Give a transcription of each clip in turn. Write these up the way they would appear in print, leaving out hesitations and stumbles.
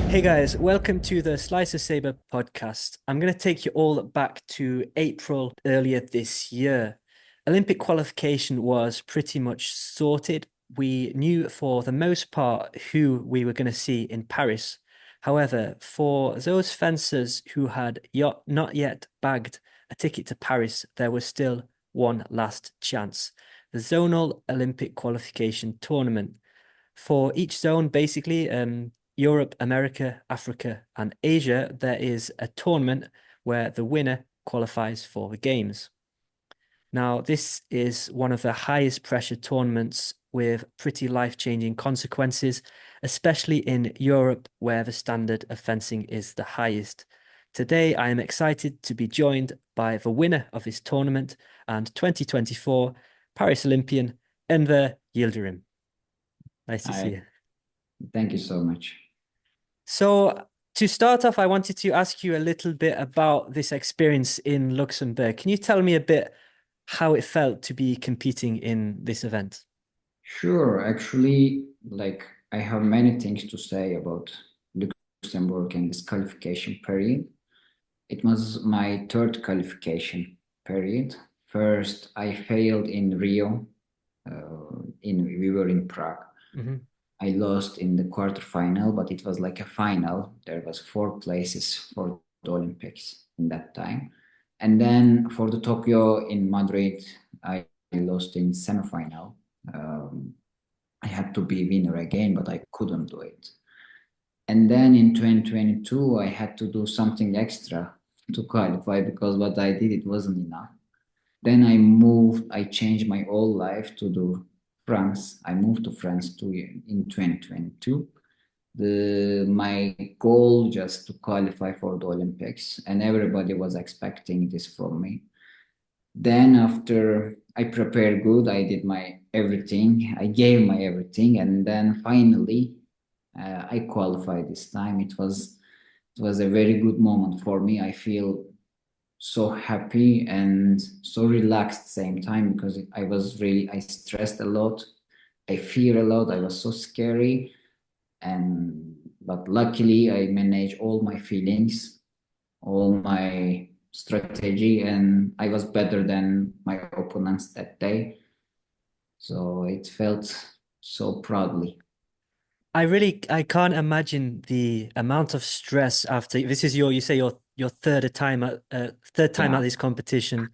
Hey guys, welcome to the Slice of Sabre podcast. I'm going to take you all back to April earlier this year. Olympic qualification was pretty much sorted. We knew for the most part who we were going to see in Paris. However, for those fencers who had not yet bagged a ticket to Paris, there was still one last chance. The Zonal Olympic Qualification Tournament. For each zone, basically, Europe, America, Africa, and Asia, there is a tournament where the winner qualifies for the games. Now, this is one of the highest pressure tournaments with pretty life-changing consequences, especially in Europe, where the standard of fencing is the highest. Today, I am excited to be joined by the winner of this tournament and 2024 Paris Olympian, Enver Yildirim. Nice to see I you. thank you so much. So, to start off, I wanted to ask you a little bit about this experience in Luxembourg. Can you tell me a bit how it felt to be competing in this event? Sure, actually, I have many things to say about Luxembourg and this qualification period. It was my third qualification period. First, I failed in Rio. In we were in Prague. Hmm. I lost in the quarterfinal, but it was like a final. There was four places for the Olympics in that time. And then for the Tokyo in Madrid, I lost in semifinal. Um, I had to be winner again, but I couldn't do it. And then in 2022, I had to do something extra to qualify because what I did, it wasn't enough. Then I changed my whole life to do France. I moved to France in 2022. My goal just to qualify for the Olympics, and everybody was expecting this from me. Then after I prepared good, I did my everything, I gave my everything, and then finally I qualified this time. It was a very good moment for me. I feel so happy and so relaxed same time because I stressed a lot. I fear a lot. I was so scary, and but luckily I managed all my feelings, all my strategy, and I was better than my opponents that day. So it felt so proudly. I can't imagine the amount of stress after this is you say your third time at Yeah, this competition.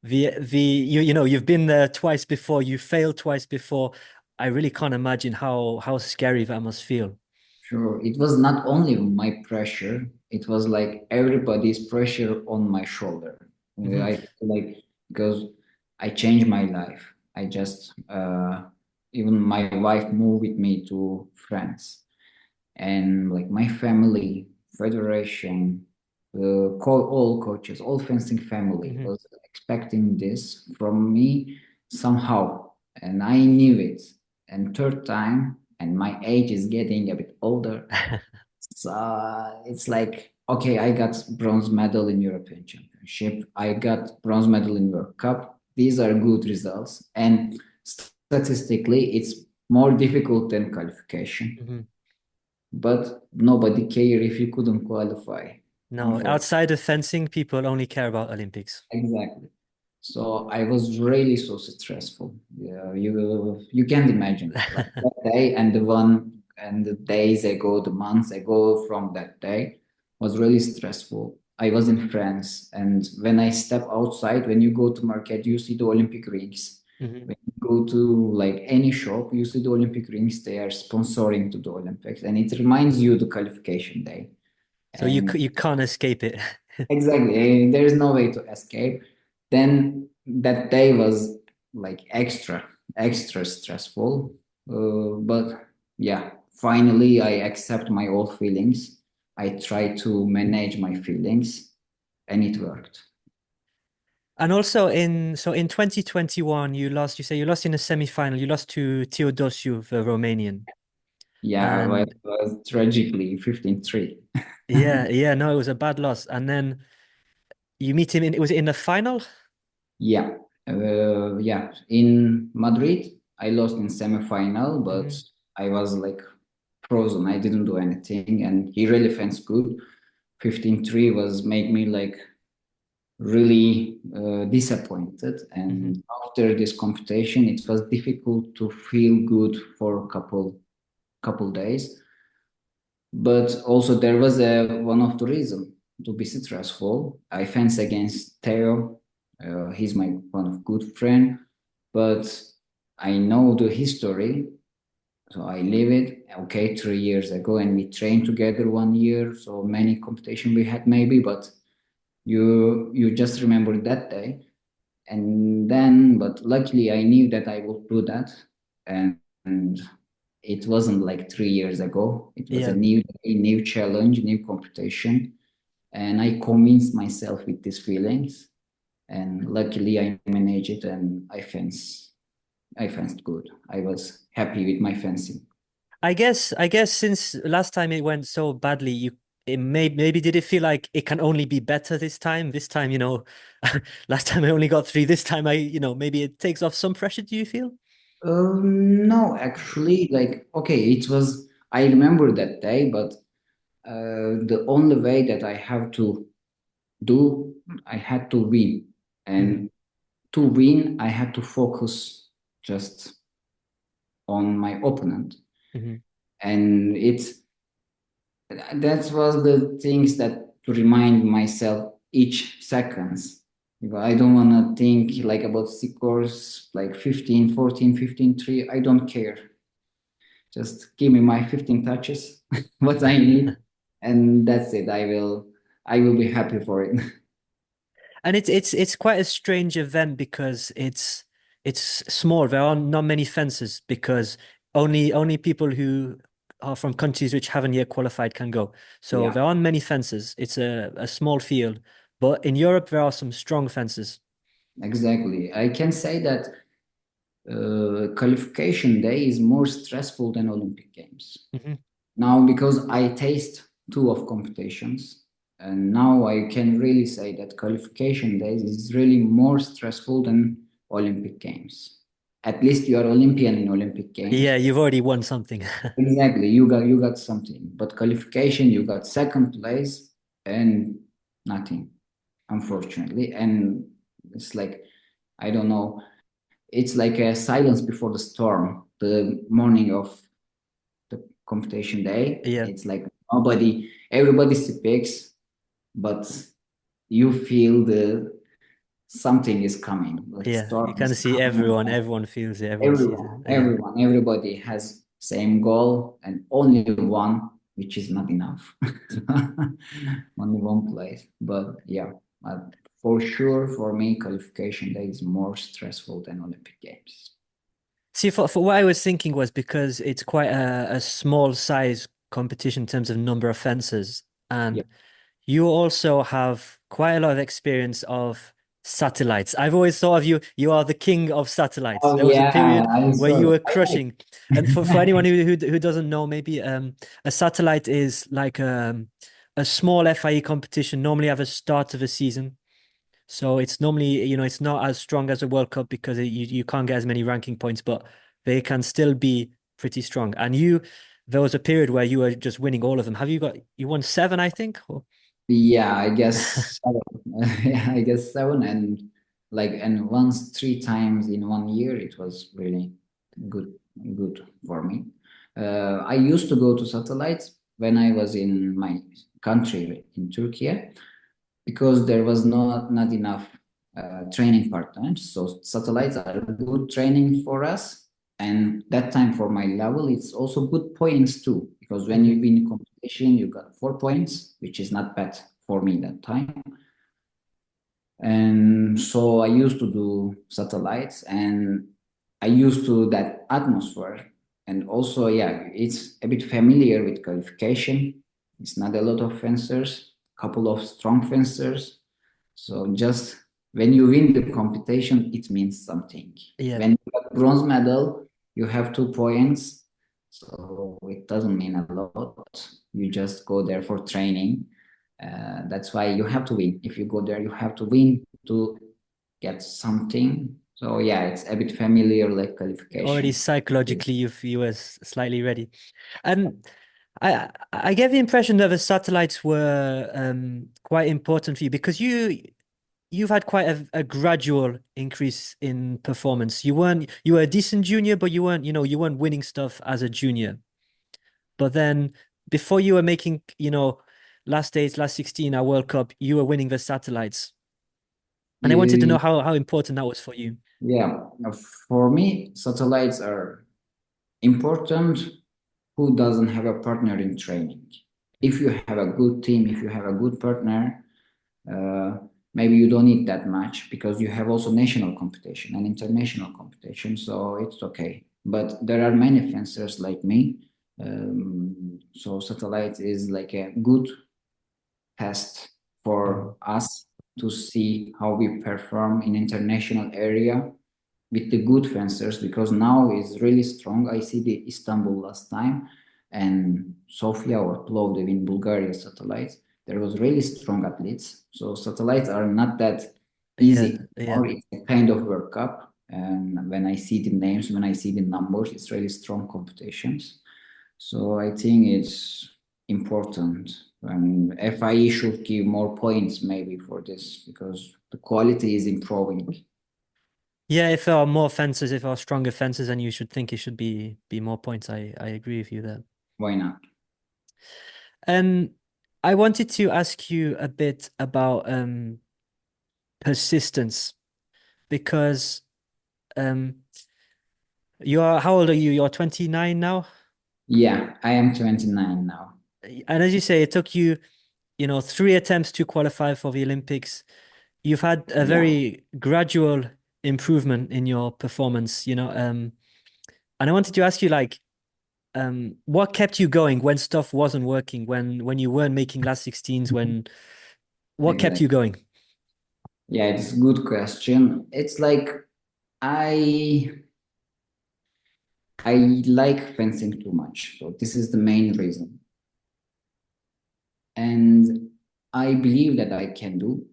You know you've been there twice before, you failed twice before. I really can't imagine how scary that must feel. sure. It was not only my pressure, it was like everybody's pressure on my shoulder. Hmm. I like because I changed my life. Even my wife moved with me to France, and like my family, federation, all coaches, all fencing family Hmm. was expecting this from me somehow, and I knew it. And third time, and my age is getting a bit older, so it's like okay, I got bronze medal in European Championship, I got bronze medal in World Cup. These are good results, and statistically, it's more difficult than qualification, but nobody care if you couldn't qualify. No, Unfortunately, outside of fencing, people only care about Olympics. exactly. So I was really so stressful. Yeah, you can't imagine like that day and the one and the days ago, the months ago from that day was really stressful. I was in France, and when I step outside, when you go to market, you see the Olympic rings. Hmm. When you go to like any shop, you see the Olympic rings. They are sponsoring to the Olympics, and it reminds you the qualification day. So you And you can't escape it. exactly, there is no way to escape. Then that day was like extra stressful. But yeah, finally I accept my old feelings. I try to manage my feelings, and it worked. And also in 2021, you say you lost in the semi-final, you lost to Teodosiu, the Romanian. Yeah, And it was tragically 15-3. yeah, no, it was a bad loss. And then you meet him was it in the final? Yeah, in Madrid, I lost in semifinal, but Hmm. I was like frozen. I didn't do anything, and he really fenced good. 15-3 was made me like really disappointed. Hmm. And after this competition, it was difficult to feel good for a couple days. But also there was a one of the reason to be stressful. I fence against Theo. He's my one of good friend, but I know the history, so I live it. Okay, 3 years ago, and we trained together 1 year. So many competition we had maybe, but you just remember that day. And then, but luckily I knew that I would do that, and it wasn't like 3 years ago. It was a Yeah. new challenge, new competition, and I convinced myself with these feelings. And luckily, I managed it, and I fenced good. I was happy with my fencing. I guess since last time it went so badly, maybe did it feel like it can only be better this time? This time, last time I only got three. This time maybe it takes off some pressure, do you feel? No, actually, like okay, it was. I remember that day, but the only way that I have to do, I had to win, Hmm. and to win, I had to focus just on my opponent, Hmm. and that was the things that to remind myself each seconds. I don't want to think like about scores like 15, 14, 15, 3. I don't care. Just give me my 15 touches, what I need, and that's it. I will be happy for it. And it's quite a strange event because it's small. There are not many fences because only people who are from countries which haven't yet qualified can go. So Yeah, there aren't many fences. It's a small field. But in Europe there are some strong fences. exactly. I can say that qualification day is more stressful than Olympic Games. Hmm. Now, because I taste two of competitions, and now I can really say that qualification days is really more stressful than Olympic Games. At least you are Olympian in Olympic Yeah, Games. you've already won something. Exactly, you got something. But qualification, you got second place and nothing, unfortunately. And it's like I don't know. It's like a silence before the storm. The morning of the competition day, Yeah, it's like everybody speaks, but you feel the something is coming, like yeah. You storm can is see coming. everyone feels it, everyone sees it. Yeah. Everybody has same goal and only one, which is not enough. Only one place, but yeah, for sure, for me, qualification day is more stressful than Olympic Games. See, for what I was thinking was because it's quite a small size competition in terms of number of fences, Yeah. and you also have quite a lot of experience of satellites. I've always thought of you, you are the king of satellites. Oh There was a yeah, period I where saw you that. were crushing. And for anyone who doesn't know, maybe a satellite is like a small FIE competition, normally at the start of a season. So it's normally, it's not as strong as a World Cup because you can't get as many ranking points, but they can still be pretty strong. And there was a period where you were just winning all of them. You won seven, I think? Or... Yeah, I guess seven. Yeah, I guess seven, and once 3 times in 1 year, it was really good, good for me. I used to go to satellites when I was in my country in Turkey because there was not enough training partners. So satellites are good training for us, and that time for my level, it's also good points too. Because when Mhm. you win competition, you got 4 points, which is not bad for me that time. And so I used to do satellites, and I used to that atmosphere. And also, yeah, it's a bit familiar with qualification. It's not a lot of fencers, couple of strong fencers, so just when you win the competition, it means something. Yeah. When you got bronze medal, you have 2 points. So it doesn't mean a lot. You just go there for training. That's why you have to win. If you go there, you have to win to get something. So yeah, it's a bit familiar like Already qualification. psychologically, you were slightly ready. And I get the impression that the satellites were quite important for you because you've had quite a gradual increase in performance. You were a decent junior, but you weren't winning stuff as a junior. But then before you were making, last eight, last 16 at World Cup, you were winning the satellites. And I wanted to know You, how important that was for you. yeah, for me, satellites are important. Who doesn't have a partner in training? If you have a good team, if you have a good partner, uh, maybe you don't need that much because you have also national competition and international competition, so it's okay. But there are many fencers like me, so satellite is like a good test Mhm. for us to see how we perform in international area with the good fencers because now is really strong. I see the Istanbul last time and Sofia or Plovdiv in Bulgaria satellites. There was really strong athletes. So satellites are not that Yeah, easy yeah. or it's a kind of World Cup. And when I see the names, when I see the numbers, it's really strong competitions. So I think it's important. And FIE should give more points maybe for this because the quality is improving. Yeah, if there are more fences, if there are stronger fences, then you should think it should be more points. I agree with you there. Why not? Um, I wanted to ask you a bit about persistence because um you're how old are you? You're 29 now. Yeah, I am 29 now. And as you say, it took you, three attempts to qualify for the Olympics. You've had a Yeah. very gradual improvement in your performance, and I wanted to ask you like what kept you going when stuff wasn't working, when you weren't making last 16s, what kept you Exactly. going? Yeah, it's a good question. It's like I I like fencing too much. So this is the main reason. And I believe that I can do,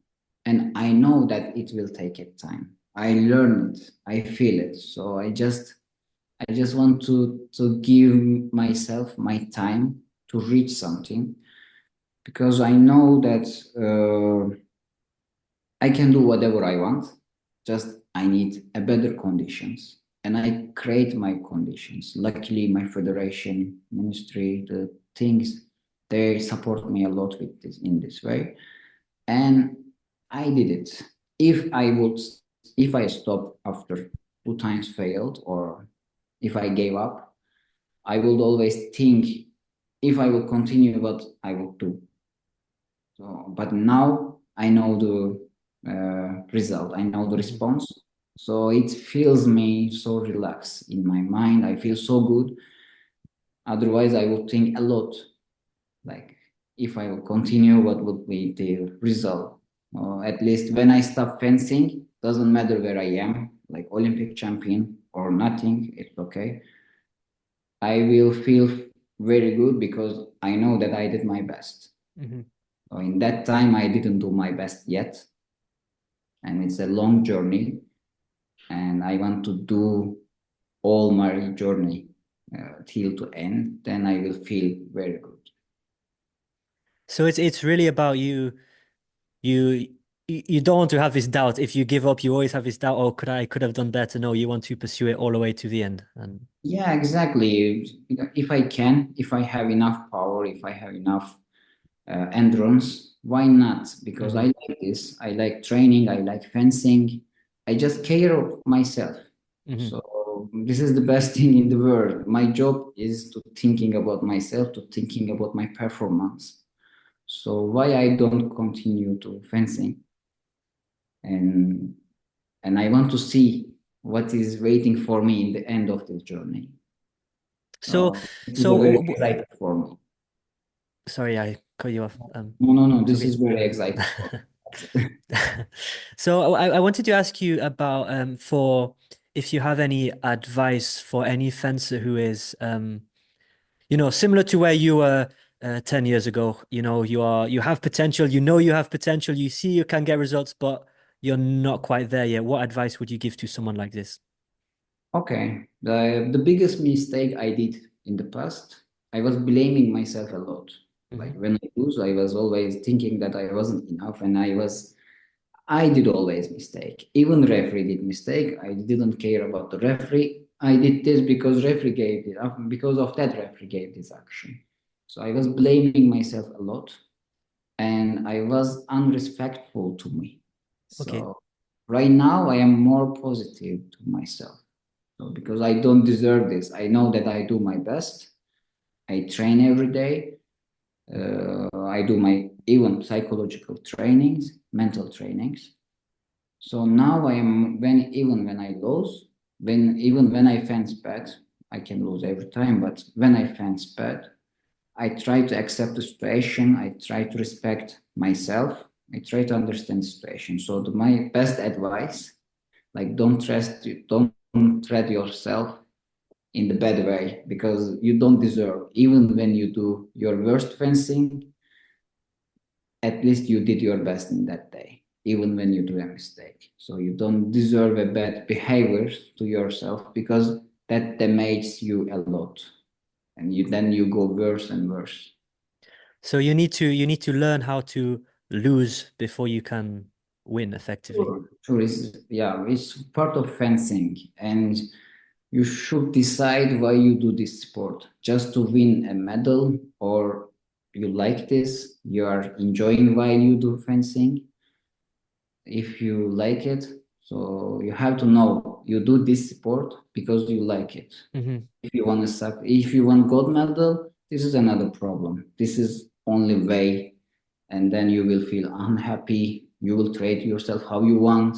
and I know that it will take it time. I learn it, I feel it. So I just want to give myself my time to reach something because I know that I can do whatever I want. Just I need a better conditions, and I create my conditions. Luckily, my federation, ministry, the things they support me a lot with this in this way, and I did it. If I would, if I stop after two times failed, or if I gave up, I would always think if I will continue what I will do. So, but now I know the result, I know the Mhm. response. So it feels me so relaxed in my mind. I feel so good. Otherwise, I would think a lot. Like if I will continue, what would be the result? Or at least when I stop fencing, doesn't matter where I am, like Olympic champion or nothing, it's okay. I will feel very good because I know that I did my best. Mhm. So in that time, I didn't do my best yet, and it's a long journey, and I want to do all my journey till to end. Then I will feel very good. So it's really about you you don't want to have this doubt. If you give up, you always have this doubt, oh, could have done better. No, you want to pursue it all the way to the end. And Yeah, exactly. If I can, if I have enough power, if I have enough endurance, why not? Because I Mhm. like this. I like training. I like fencing. I just care of myself. Mhm. So this is the best thing in the world. My job is to thinking about myself, to thinking about my performance. So why I don't continue to fencing and and I want to see what is waiting for me in the end of this journey. So This is so a very exciting for me. sorry, I cut you off. No, no, no. Took This it. is very exciting for me. So I wanted to ask you about for if you have any advice for any fencer who is similar to where you were 10 years ago. You have potential, you have potential, you see you can get results, but you're not quite there yet, what advice would you give to someone like this? Okay, the biggest mistake I did in the past, I was blaming myself a lot. Hmm. Like when I lose, I was always thinking that I wasn't enough, and I did always mistake. Even referee did mistake. I didn't care about the referee. I did this because referee gave it, because of that referee gave this action. So I was blaming myself a lot, and I was unrespectful to me. Okay. So right now I am more positive to myself. So because I don't deserve this, I know that I do my best. I train every day. I do my even psychological trainings, mental trainings. So now I am even when I lose, even when I fence bad, I can lose every time, but when I fence bad, I try to accept the situation. I try to respect myself. I try to understand the situation. So my best advice, like don't treat yourself in the bad way because you don't deserve. Even when you do your worst fencing, at least you did your best in that day, even when you do a mistake. So you don't deserve a bad behavior to yourself because that damages you a lot, and you go worse and worse. So you need to learn how to lose before you can win effectively. Sure, sure. It's part of fencing, and you should decide why you do this sport. Just to win a medal, or you like this, you are enjoying while you do fencing. If you like it, so you have to know you do this sport because you like it. Hmm. If you want gold medal, this is another problem. This is only way, and then you will feel unhappy. You will treat yourself how you want.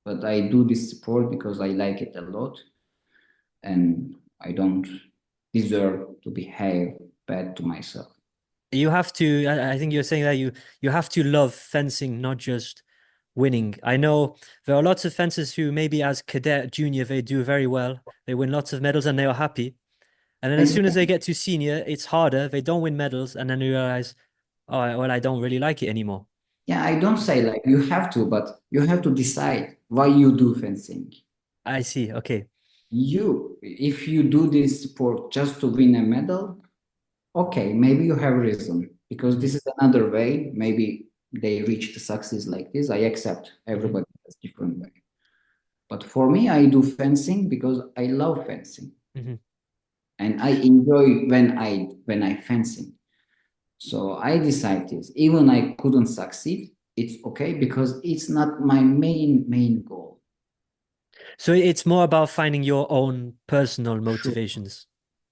But I do this sport because I like it a lot, and I don't deserve to behave bad to myself. You have to, I think you're saying that you have to love fencing, not just winning. I know there are lots of fencers who maybe as cadet, junior, they do very well. They win lots of medals and they are happy. And then as soon as they Exactly. get to senior, it's harder. They don't win medals, and then you realize, oh, well, I don't really like it anymore. Yeah, I don't say like you have to, but you have to decide why you do fencing. I see. Okay. If you do this sport just to win a medal, okay, maybe you have reason because Hmm. this is another way. Maybe they reach the success like this. I accept Hmm. everybody has different way. But for me, I do fencing because I love fencing Hmm. and I enjoy when I fencing. So I decided even I couldn't succeed, it's okay because it's not my main goal. So it's more about finding your own personal Sure. motivations.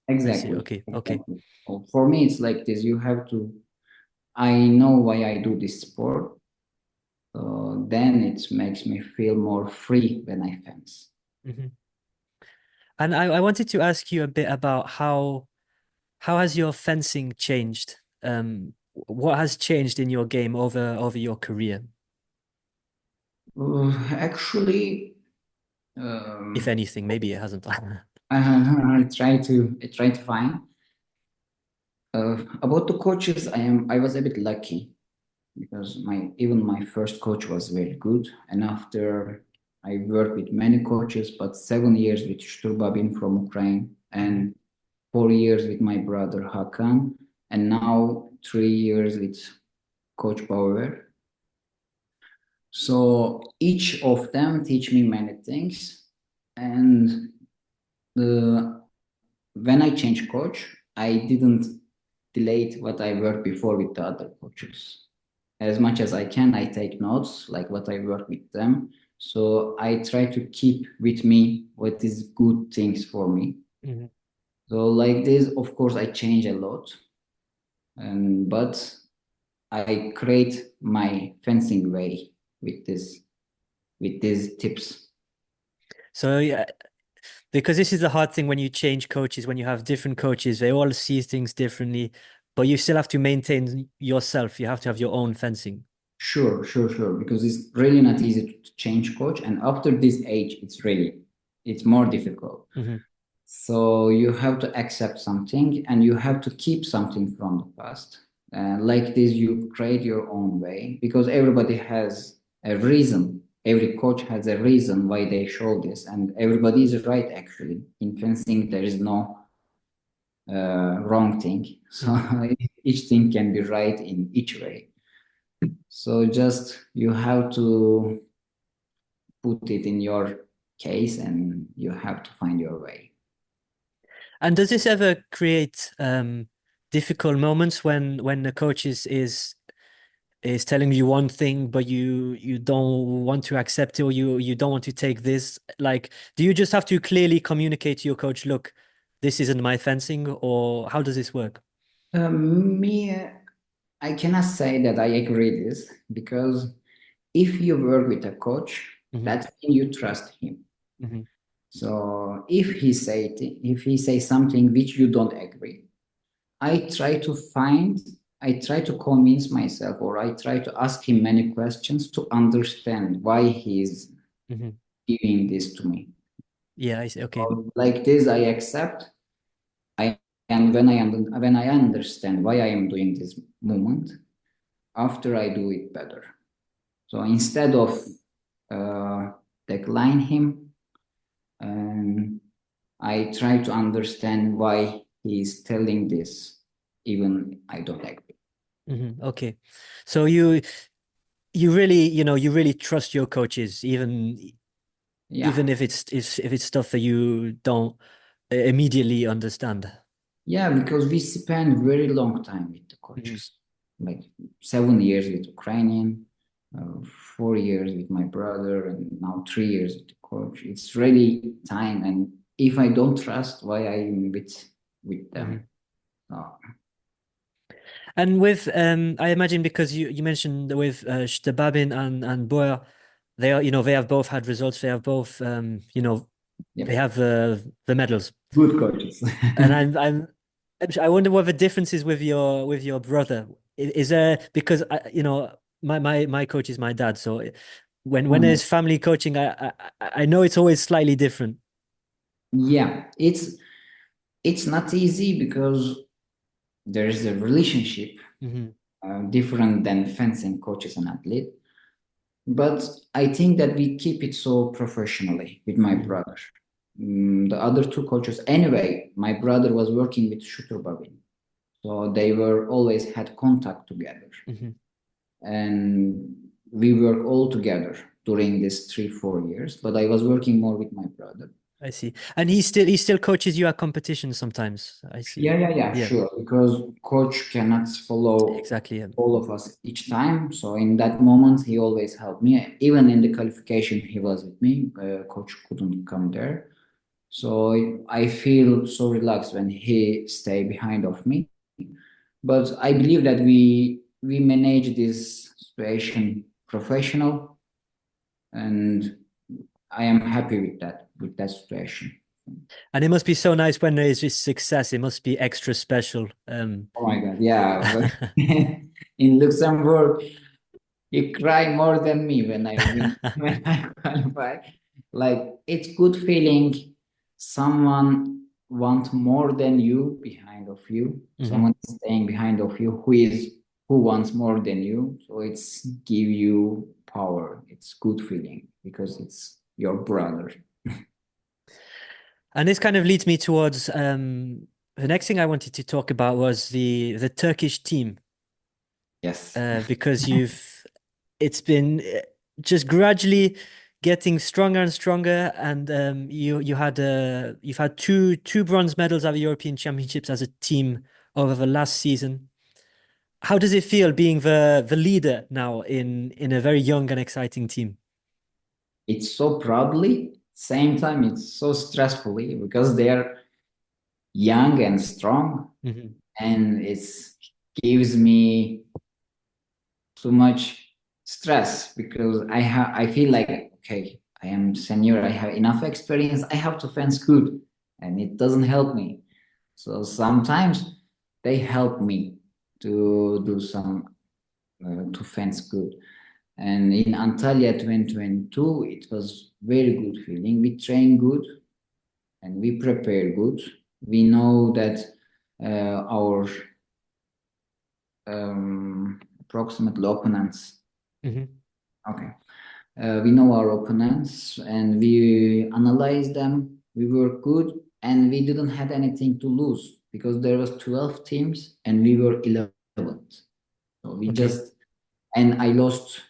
I see. Exactly. Okay. Okay. Exactly. So for me, it's like this. You have to. I know why I do this sport. Then it makes me feel more free when I fence. Hmm. And I wanted to ask you a bit about how has your fencing changed? What has changed in your game over your career, Actually, if um, anything? Maybe it hasn't. I try to find about the coaches. I was a bit lucky because my first coach was very good, and after I worked with many coaches, but 7 years with Shturbabin from Ukraine Hmm. and 4 years with my brother Hakan, and now 3 years with Coach Bauer. So each of them teach me many things, and the when I changed coach, I didn't delete what I worked before with the other coaches. As much as I can, I take notes like what I work with them. So I try to keep with me what is good things for me. Hmm. So like this, of course, I change a lot, and but I create my fencing way with this with these tips. So yeah, because this is the hard thing when you change coaches, when you have different coaches, they all see things differently, but you still have to maintain yourself. You have to have your own fencing. Sure, sure, sure. Because it's really not easy to change coach, and after this age, it's more difficult. Hmm. So you have to accept something, and you have to keep something from the past. Like this, you create your own way because everybody has a reason. every coach has a reason why they show this, and everybody is right actually. In fencing, there is no wrong thing, so Mhm. each thing can be right in each way. So just you have to put it in your case, and you have to find your way. And does this ever create difficult moments when the coach is telling you one thing, but you don't want to accept it, or you don't want to take this? Like, do you just have to clearly communicate to your coach, look, this isn't my fencing, or how does this work? Me, I cannot say that I agree this, because if you work with a coach, Hmm. that means you trust him. Hmm. So if he say something which you don't agree, I try to find, I try to convince myself, or I try to ask him many questions to understand why he's Hmm. giving this to me. Yeah, I see. Okay. So like this, I accept. I and when I understand why I am doing this movement, after I do it better. So instead of uh, decline him, um, I try to understand why he's telling this, even I don't agree. Okay. So you really, you really trust your coaches, even Yeah, if it's stuff that you don't immediately understand. yeah, because we spend very long time with the Hmm. coaches, like 7 years with Ukrainian, 4 years with my brother, and now 3 years with the coach. It's really time, and if I don't trust, why I'm with Hmm. them? So, And with I imagine because you mentioned with Stababin and Boer, they are, they have both had results. They have both yeah, they have the medals. good coaches. And I wonder what the difference is with your brother. Is there, because my coach is my dad, so when Oh, there's family coaching, I know it's always slightly different. yeah, it's not easy because there is a relationship Hmm. different than fencing coaches and athlete. But I think that we keep it so professionally with my Hmm. brother. The other two coaches, anyway, my brother was working with Shooter Babin, so they were always had contact together, Hmm. and we work all together during these 3 4 years. But I was working more with my brother. I see. And he still coaches you at competitions sometimes. I see. Yeah, Yeah, sure. Because coach cannot follow exactly. Yeah. all of us each time. So in that moment, he always helped me. Even in the qualification, he was with me. Coach couldn't come there. So I feel so relaxed when he stay behind of me. But I believe that we manage this situation professional, and I am happy with that situation. And it must be so nice when there is this success. It must be extra special. Oh my God, yeah. In Luxembourg, you cry more than me when I win, when I qualify. Like it's good feeling. Someone want more than you behind of you. Hmm. Someone is staying behind of you who wants more than you. So it's give you power. It's good feeling because it's your brother. And this kind of leads me towards the next thing I wanted to talk about was the Turkish team, Yes. because it's been just gradually getting stronger and stronger, and you've had two bronze medals at the European Championships as a team over the last season. How does it feel being the leader now in a very young and exciting team? It's so proudly, same time it's so stressfully because they are young and strong, Hmm. and it gives me too much stress because I feel like, okay, I am senior, I have enough experience, I have to fence good, and it doesn't help me. So sometimes they help me to do some to fence good. And in Antalya 2022, it was very good feeling. We train good and we prepare good. We know that our approximate opponents. Hmm. Okay. We know our opponents and we analyze them. We were good and we didn't have anything to lose because there was 12 teams and we were 11th. So we Okay. just and I lost.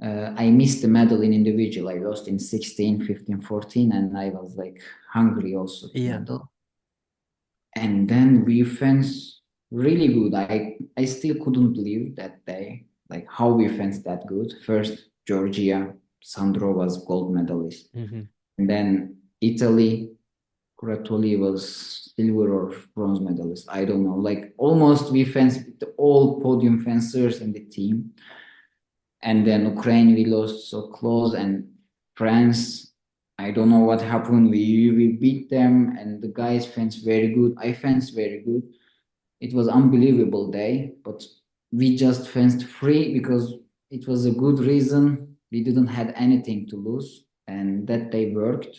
I missed the medal in individual. I lost in 16, 15, 14, and I was like hungry also to Yeah. medal. And then we fenced really good. I still couldn't believe that day, like how we fenced that good. First, Georgia, Sandro was gold medalist. Hmm. And then Italy, Curatoli was silver or bronze medalist. I don't know. Like almost we fenced with all podium fencers in the team. And then Ukraine, we lost so close. And France, I don't know what happened. We beat them, and the guys fenced very good. I fenced very good. It was unbelievable day, but we just fenced free because it was a good reason. We didn't had anything to lose, and that day worked.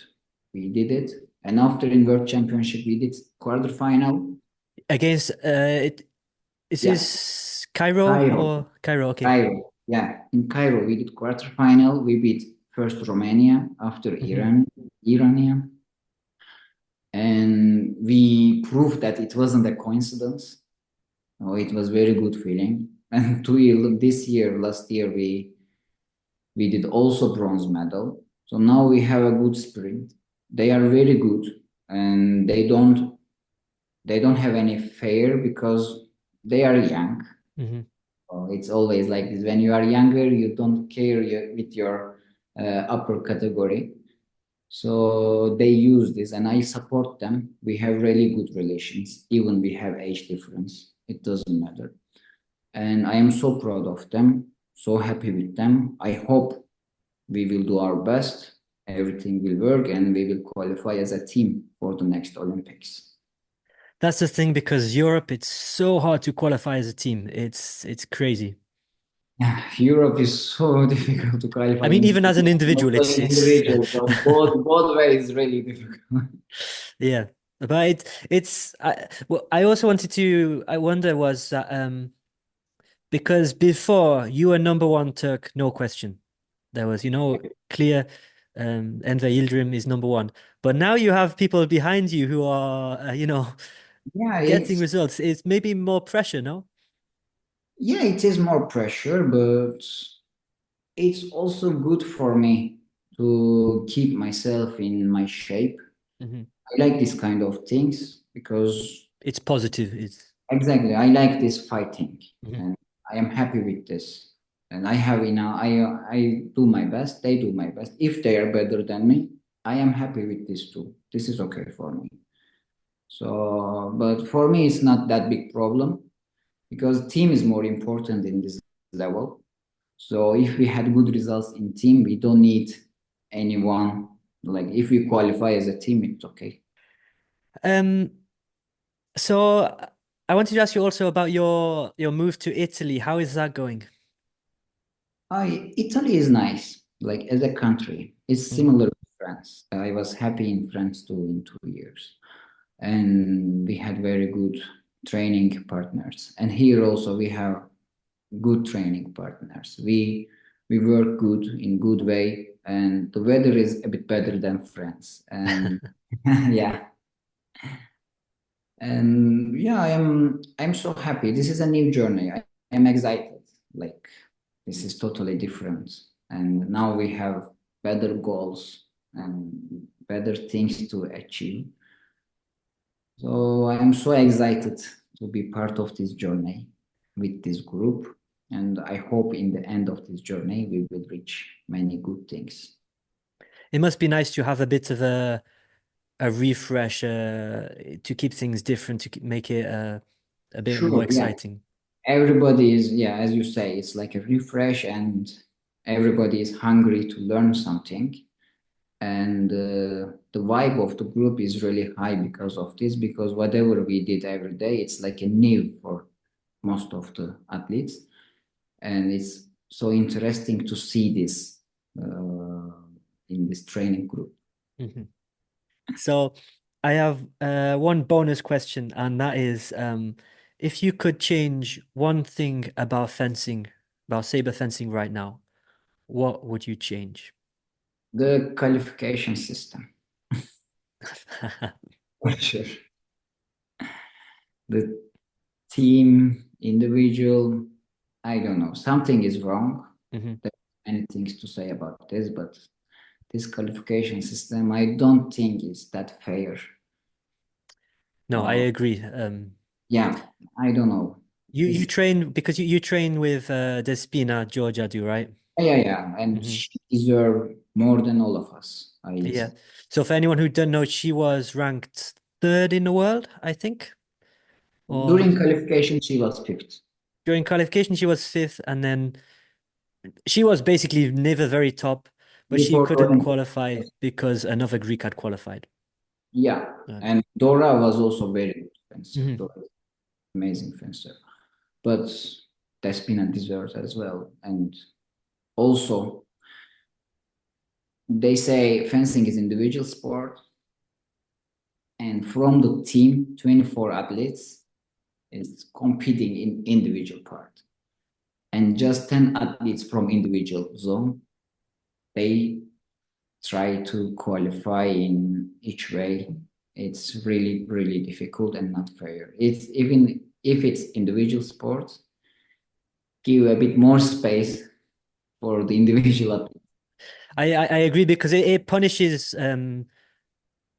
We did it, and after in World Championship, we did quarterfinal. Against is Yeah, this Cairo Cairo, or Cairo? Okay. Cairo. Yeah, in Cairo, we did quarterfinal. We beat first Romania, after Hmm. Iranian, and we proved that it wasn't a coincidence. Oh, it was very good feeling. And this year, last year, we did also bronze medal. So now we have a good sprint. They are very good, and they don't have any fear because they are young. Hmm. It's always like this. When you are younger, you don't care with your upper category. So they use this, and I support them. We have really good relations, even we have age difference. It doesn't matter. And I am so proud of them, so happy with them. I hope we will do our best, everything will work, and we will qualify as a team for the next Olympics. That's the thing because Europe, it's so hard to qualify as a team. It's crazy. Europe is so difficult to I qualify mean, in even as an team, individual, also in it's individual. So both ways really difficult. yeah. But it's well, I also wanted to I wonder was that because before you were number one Turk, no question. There was, clear Enver Yildirim is number one. But now you have people behind you who are, Yeah, getting results. It's maybe more pressure, no? it is more pressure, but it's also good for me to keep myself in my shape. Hmm. I like this kind of things because It's positive. It's exactly I like this fighting, Mhm. and I am happy with this. And I have enough. I do my best. They do my best. If they are better than me, I am happy with this too. This is okay for me. So, but for me, it's not that big problem because team is more important in this level. So if we had good results in team, we don't need anyone. Like if we qualify as a team, it's okay. Um, so I wanted to ask you also about your move to Italy. How is that going? Italy is nice, like as a country. It's Mhm. similar to France. I was happy in France too in 2 years. And we had very good training partners. And here also we have good training partners. We work good in good way, and the weather is a bit better than France. And yeah, and yeah, I'm so happy. This is a new journey. I am excited. Like this is totally different, and now we have better goals and better things to achieve. So I am so excited to be part of this journey with this group, and I hope in the end of this journey we will reach many good things. It must be nice to have a bit of a refresh to keep things different to make it a bit more Sure, yeah. exciting. Everybody is, yeah, as you say, it's like a refresh, and everybody is hungry to learn something. And the vibe of the group is really high because of this, because whatever we did every day, it's like a new for most of the athletes. And it's so interesting to see this uh, in this training group. Mhm. So I have one bonus question, and that is if you could change one thing about fencing, about saber fencing right now, what would you change? The qualification system. For sure. The team, individual, I don't know. Something is wrong. Mhm. There are many things to say about this, but this qualification system, I don't think is that fair. No, I Uh, agree. yeah, I don't know. You This, train because you train with Despina Georgia, do right? yeah, and Hmm. she deserve more than all of us. Yeah. So for anyone who doesn't know, she was ranked third in the world, I think. Or During qualification, she was fifth. during qualification, she was fifth, and then she was basically never very top, but she Before couldn't Olympics. qualify because another Greek had qualified. Yeah, Um, and Dora was also very good fencer. mhm. Dora is amazing fencer, but Despina deserves as well. And also, they say fencing is individual sport, and from the team, 24 athletes is competing in individual part, and just 10 athletes from individual zone. They try to qualify in each way. It's really, really difficult and not fair. It's even if it's individual sports, give a bit more space for the individual. I agree because it punishes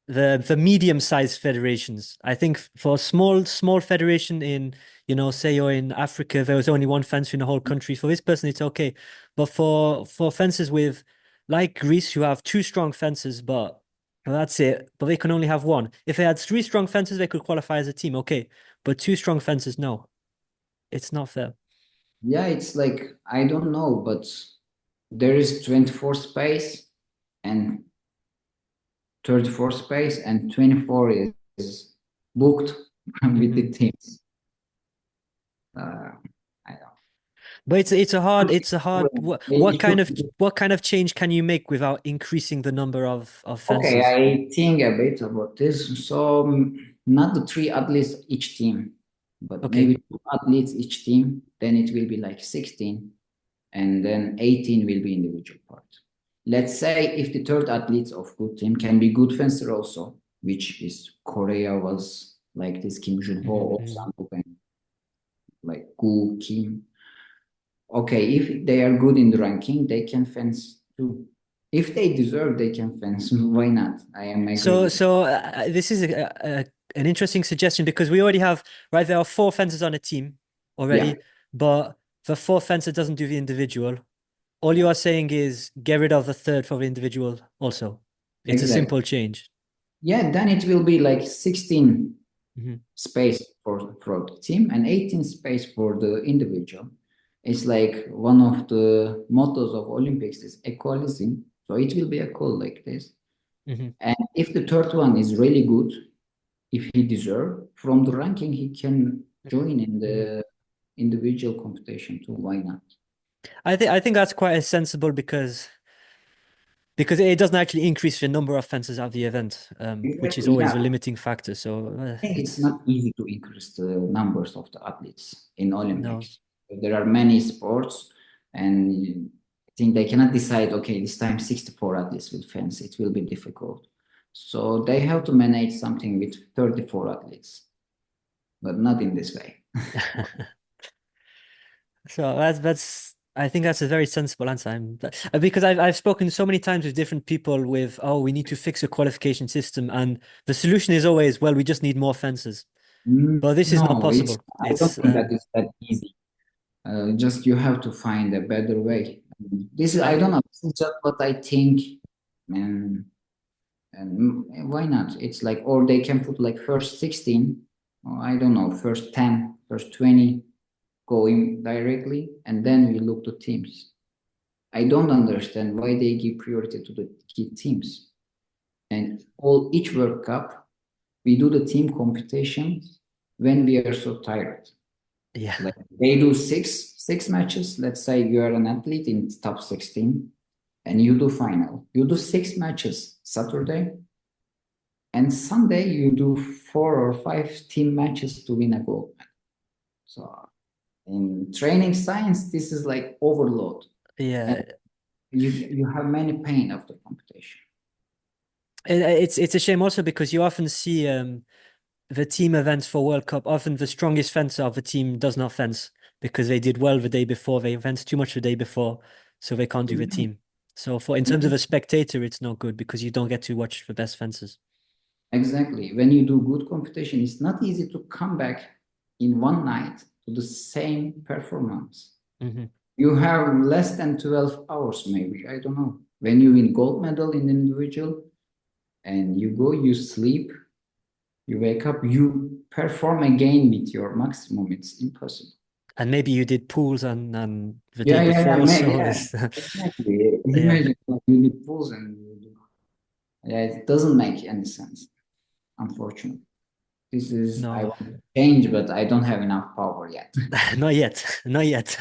the medium-sized federations. I think for a small federation in, say you're in Africa, there was only one fencer in the whole country. For this person, it's okay. But for fences with like Greece, who have two strong fences, but well, that's it. But they can only have one. If they had three strong fences, they could qualify as a team, okay. But two strong fences, no. It's not fair. Yeah, it's like I don't know, but there is 24 space and 34 space, and 24 is booked with Hmm. the teams. I don't. But it's a hard It should be. what kind of change can you make without increasing the number of Okay, fences? I think a bit about this. So not the three athletes each team, but Okay. maybe two athletes each team. Then it will be like 16, and then 18 will be individual part. Let's say if the third athlete of good team can be good fencer also, which is Korea was like this Kim Jun Ho or Hmm. Sang and like Gu Kim. Okay, if they are good in the ranking, they can fence too. If they deserve, they can fence. Why not? I am agree So, with it. so this is an interesting suggestion because we already have, right, there are four fences on a team Yeah, already, but the fourth fencer doesn't do the individual. All you yeah, are saying is get rid of the third for the individual also. It's a exactly. simple change. Yeah, then it will be like 16 Hmm. space for the team and 18 space for the individual. It's like one of the mottos of Olympics is equalism. So it will be equal like this. Hmm. And if the third one is really good, if he deserve from the ranking, he can join in Hmm. the individual competition too. Why not? I think that's quite sensible because it doesn't actually increase the number of fences at the event, which is Exactly. always Yeah. a limiting factor. So I think it's it's not easy to increase the numbers of the athletes in no. Olympics. There are many sports, and I think they cannot decide, okay, this time 64 athletes will fence. It will be difficult. So they have to manage something with 34 athletes, but not in this way. So that's I think that's a very sensible answer. Because I've spoken so many times with different people with, oh, we need to fix a qualification system, and the solution is always, well, we just need more fences. But this is not No, it's. possible. I don't It's think that is that easy. Just you have to find a better way. This is. I I don't know. This is just what I think. And why not? It's like, or they can put like first 16, or I don't know, first 10, first 20 going directly, and then we look to teams. I don't understand why they give priority to the key teams. And all each World Cup, we do the team competitions when we are so tired. yeah. Like they do six matches. Let's say you are an athlete in top 16 and you do final. You do six matches Saturday, and Sunday you do four or five team matches to win a gold medal. So in training science, this is like overload. And Yeah. you have many pain of the competition. And it's a shame also because you often see the team events for World Cup. Often the strongest fencer of the team does not fence because they did well the day before. They fenced too much the day before, so they can't do the team. So for in terms of a spectator, it's not good because you don't get to watch the best fencers. Exactly. When you do good competition, it's not easy to come back in one night to the same performance. Hmm. You have less than 12 hours, maybe. I don't know. When you win gold medal in individual and you go, you sleep, you wake up, you perform again with your maximum. It's impossible. And maybe you did pools on the day Yeah, before, maybe, so yeah. it's Exactly. yeah. Imagine like you do pools and you do. Yeah, it doesn't make any sense, unfortunately. This is, I No, want to change, but I don't have enough power yet. not yet, not yet.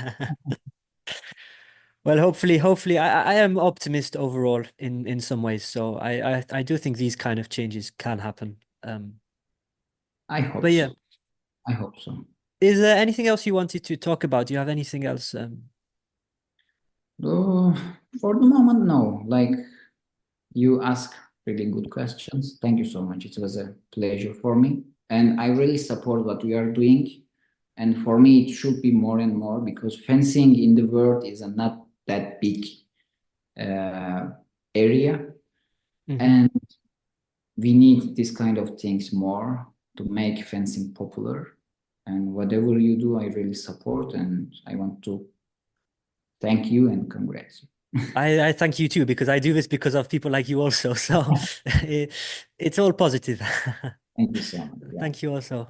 Well, hopefully, I am optimist overall in some ways. So I do think these kind of changes can happen. I But hope yeah, so. I hope so. is there anything else you wanted to talk about? Do you have anything else? Uh, for the moment, no. Like you ask really good questions. Thank you so much. It was a pleasure for me. And I really support what we are doing. And for me, it should be more and more because fencing in the world is a not that big uh, area. Mhm. And we need this kind of things more to make fencing popular. And whatever you do, I really support. And I want to thank you and congrats. I thank you too because I do this because of people like you also. So it's all positive. Thank you so much. Yeah. Thank you also.